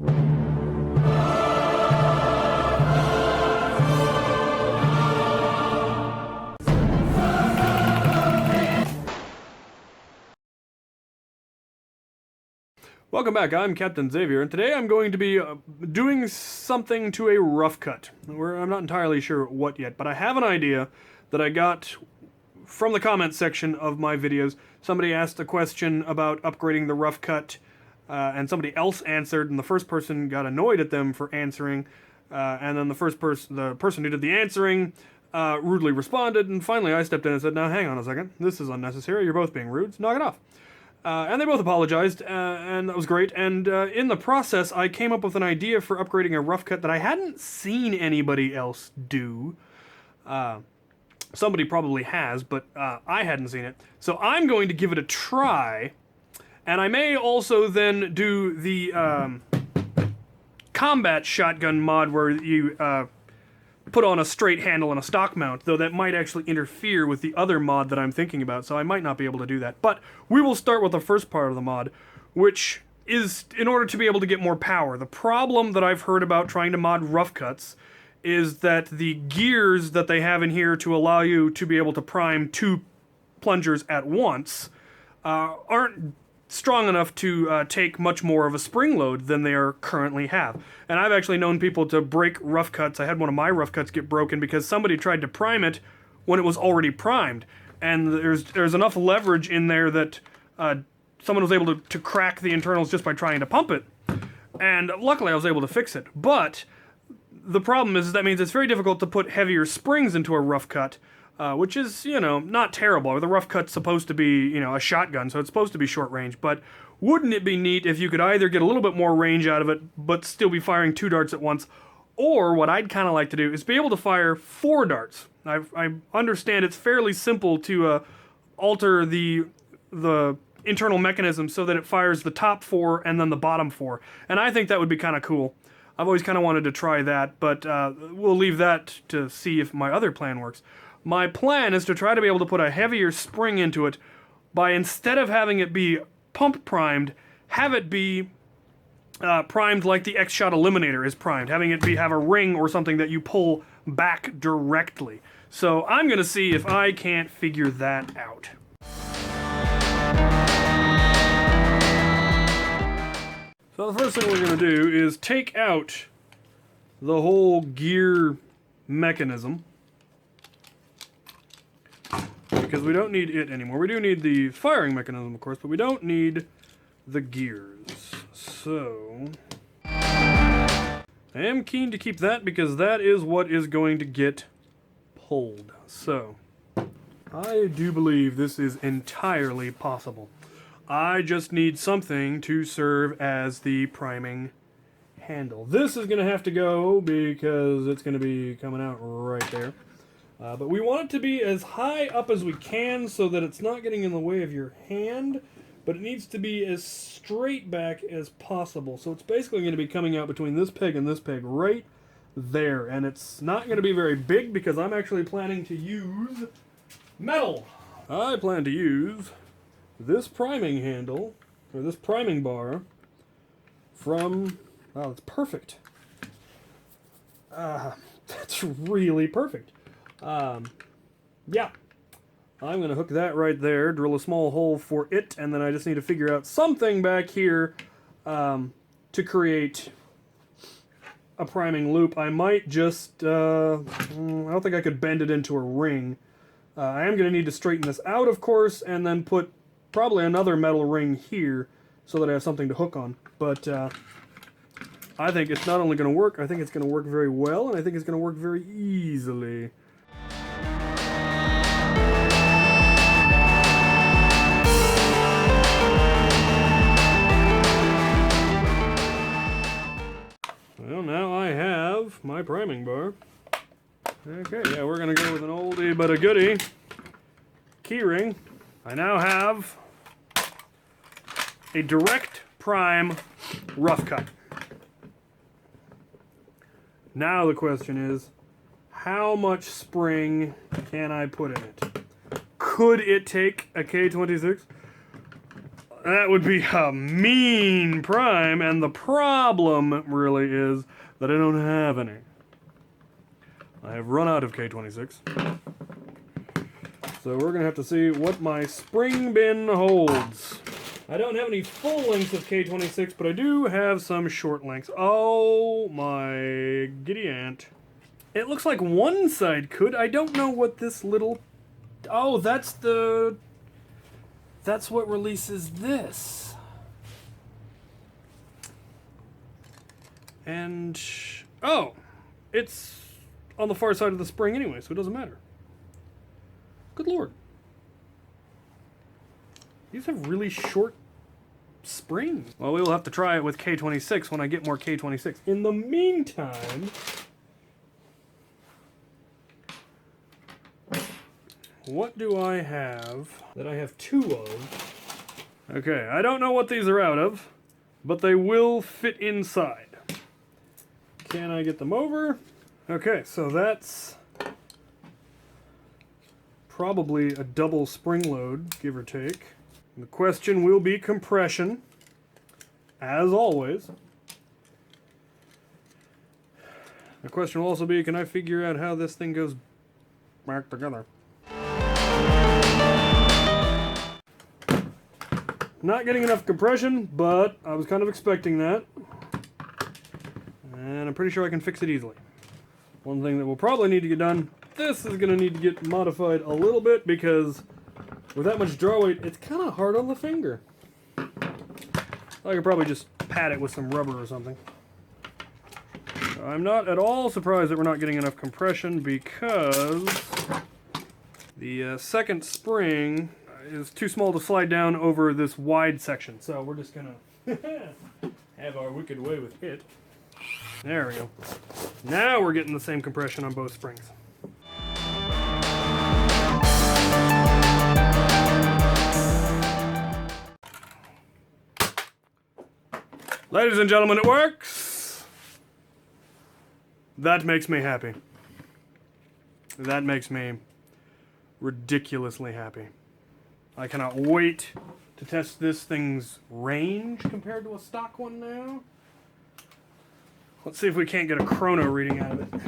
Welcome back, I'm Captain Xavier, and today I'm going to be doing something to a Roughcut. I'm not entirely sure what yet, but I have an idea that I got from the comments section of my videos. Somebody asked a question about upgrading the Roughcut, and somebody else answered, and the first person got annoyed at them for answering, and then the person who did the answering rudely responded, and finally I stepped in and said, now hang on a second, this is unnecessary, you're both being rude, knock it off. And they both apologized, and that was great, and in the process, I came up with an idea for upgrading a Roughcut that I hadn't seen anybody else do. Somebody probably has, but I hadn't seen it. So I'm going to give it a try, and I may also then do the combat shotgun mod where you put on a straight handle and a stock mount, though that might actually interfere with the other mod that I'm thinking about, so I might not be able to do that. But we will start with the first part of the mod, which is in order to be able to get more power. The problem that I've heard about trying to mod Roughcuts is that the gears that they have in here to allow you to be able to prime two plungers at once aren't strong enough to take much more of a spring load than they currently have. And I've actually known people to break Roughcuts. I had one of my Roughcuts get broken because somebody tried to prime it when it was already primed. And there's enough leverage in there that someone was able to crack the internals just by trying to pump it. And luckily I was able to fix it. But the problem is that means it's very difficult to put heavier springs into a Roughcut, which is, you know, not terrible. The Roughcut's supposed to be, you know, a shotgun, so it's supposed to be short range, but wouldn't it be neat if you could either get a little bit more range out of it, but still be firing 2 darts at once, or what I'd kind of like to do is be able to fire 4 darts. I understand it's fairly simple to alter the internal mechanism so that it fires the top 4 and then the bottom 4, and I think that would be kind of cool. I've always kind of wanted to try that, but we'll leave that to see if my other plan works. My plan is to try to be able to put a heavier spring into it by, instead of having it be pump primed, have it be primed like the X-Shot Eliminator is primed, having it have a ring or something that you pull back directly. So I'm going to see if I can't figure that out. So the first thing we're going to do is take out the whole gear mechanism, because we don't need it anymore. We do need the firing mechanism, of course, but we don't need the gears. So I am keen to keep that because that is what is going to get pulled. So I do believe this is entirely possible. I just need something to serve as the priming handle. This is going to have to go because it's going to be coming out right there. But we want it to be as high up as we can so that it's not getting in the way of your hand, but it needs to be as straight back as possible. So it's basically going to be coming out between this peg and this peg right there. And it's not going to be very big because I'm actually planning to use metal. I plan to use this priming handle, or this priming bar, from... wow, that's perfect. That's really perfect. Yeah. I'm going to hook that right there, drill a small hole for it, and then I just need to figure out something back here to create a priming loop. I might just... I don't think I could bend it into a ring. I am going to need to straighten this out, of course, and then put probably another metal ring here so that I have something to hook on. But I think it's not only going to work, I think it's going to work very well, and I think it's going to work very easily. Well, now I have my priming bar. Okay, yeah, we're going to go with an oldie but a goodie keyring. I now have a direct prime Roughcut. Now the question is, how much spring can I put in it? Could it take a K26? that would be a mean prime, and the problem really is that I don't have any. I have run out of K26. So we're going to have to see what my spring bin holds. I don't have any full lengths of K26, but I do have some short lengths. Oh my giddy aunt. It looks like one side could. I don't know what this little... Oh, that's the... That's what releases this. And... Oh! It's on the far side of the spring anyway, so it doesn't matter. Good lord. These have really short springs. Well, we will have to try it with K26 when I get more K26. In the meantime... What do I have that I have two of? Okay, I don't know what these are out of, but they will fit inside. Can I get them over? Okay, so that's probably a double spring load, give or take. The question will be compression, as always. The question will also be, can I figure out how this thing goes back together? Not getting enough compression, but I was kind of expecting that. And I'm pretty sure I can fix it easily. One thing that will probably need to get done, this is going to need to get modified a little bit because with that much draw weight, it's kind of hard on the finger. I could probably just pat it with some rubber or something. So I'm not at all surprised that we're not getting enough compression because the second spring is too small to slide down over this wide section. So we're just gonna have our wicked way with it. There we go. Now we're getting the same compression on both springs. Ladies and gentlemen, it works! That makes me happy. That makes me ridiculously happy. I cannot wait to test this thing's range compared to a stock one now. Let's see if we can't get a chrono reading out of it.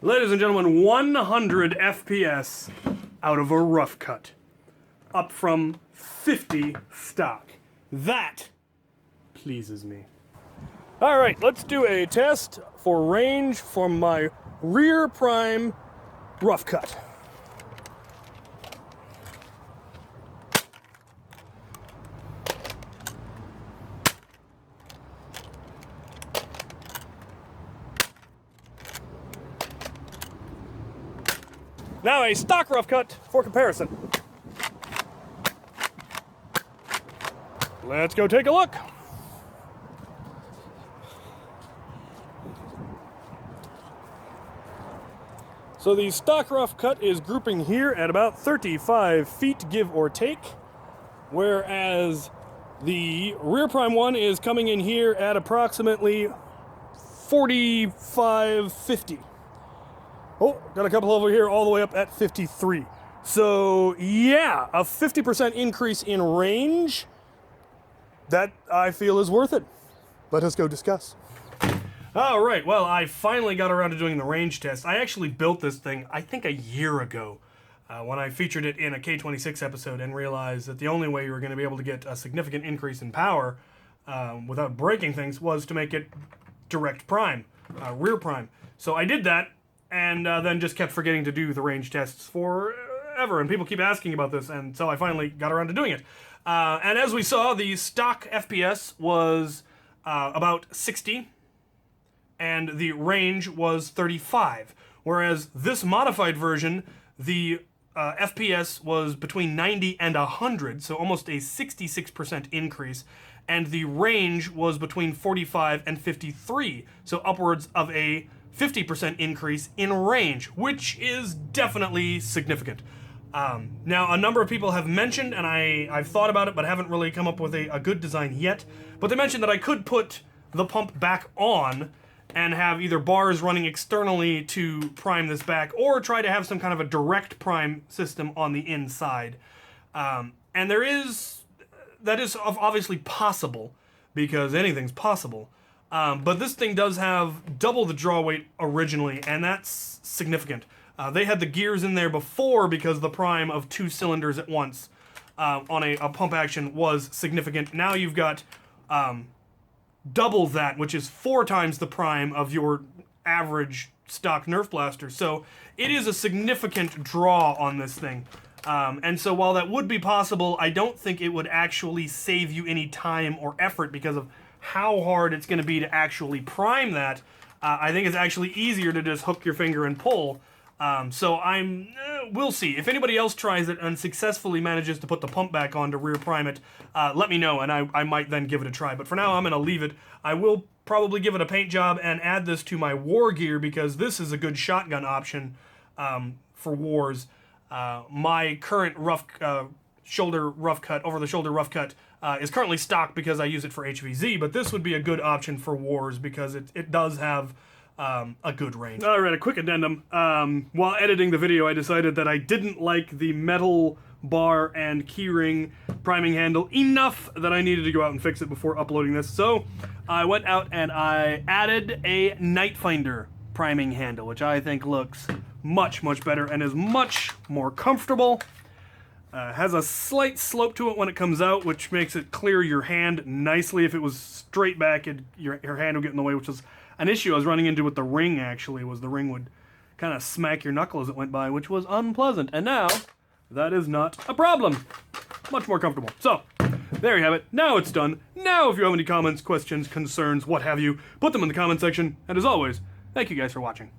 Ladies and gentlemen, 100 FPS out of a Roughcut. Up from 50 stock. That pleases me. Alright, let's do a test for range from my rear prime Roughcut. Now a stock Roughcut for comparison. Let's go take a look. So the stock Roughcut is grouping here at about 35 feet, give or take, whereas the rear prime one is coming in here at approximately 45, 50. Oh, got a couple over here all the way up at 53. So yeah, a 50% increase in range, that I feel is worth it. Let us go discuss. All right, well, I finally got around to doing the range test. I actually built this thing, I think, a year ago when I featured it in a K26 episode and realized that the only way you were going to be able to get a significant increase in power without breaking things was to make it direct prime, rear prime. So I did that and then just kept forgetting to do the range tests forever, and people keep asking about this, and so I finally got around to doing it. And as we saw, the stock FPS was about 60, and the range was 35. Whereas this modified version, the FPS was between 90 and 100, so almost a 66% increase, and the range was between 45 and 53, so upwards of a 50% increase in range, which is definitely significant. Now, a number of people have mentioned, and I've thought about it, but haven't really come up with a good design yet, but they mentioned that I could put the pump back on and have either bars running externally to prime this back, or try to have some kind of a direct prime system on the inside. And that is obviously possible, because anything's possible. But this thing does have double the draw weight originally, and that's significant. They had the gears in there before because the prime of 2 cylinders at once on a pump action was significant. Now you've got double that, which is 4 times the prime of your average stock Nerf blaster. So it is a significant draw on this thing. And so while that would be possible, I don't think it would actually save you any time or effort because of how hard it's going to be to actually prime that. I think it's actually easier to just hook your finger and pull. So we'll see. If anybody else tries it and successfully manages to put the pump back on to rear prime it, let me know, and I might then give it a try. But for now, I'm going to leave it. I will probably give it a paint job and add this to my war gear, because this is a good shotgun option for wars. My current shoulder rough cut, over-the-shoulder rough cut, is currently stock because I use it for HVZ, but this would be a good option for wars because it does have a good range. All right, a quick addendum. While editing the video, I decided that I didn't like the metal bar and keyring priming handle enough that I needed to go out and fix it before uploading this. So I went out and I added a Nightfinder priming handle, which I think looks much, much better and is much more comfortable. Has a slight slope to it when it comes out, which makes it clear your hand nicely. If it was straight back, your hand would get in the way, which was an issue I was running into with the ring, actually, was the ring would kind of smack your knuckle as it went by, which was unpleasant. And now, that is not a problem. Much more comfortable. So, there you have it. Now it's done. Now if you have any comments, questions, concerns, what have you, put them in the comment section. And as always, thank you guys for watching.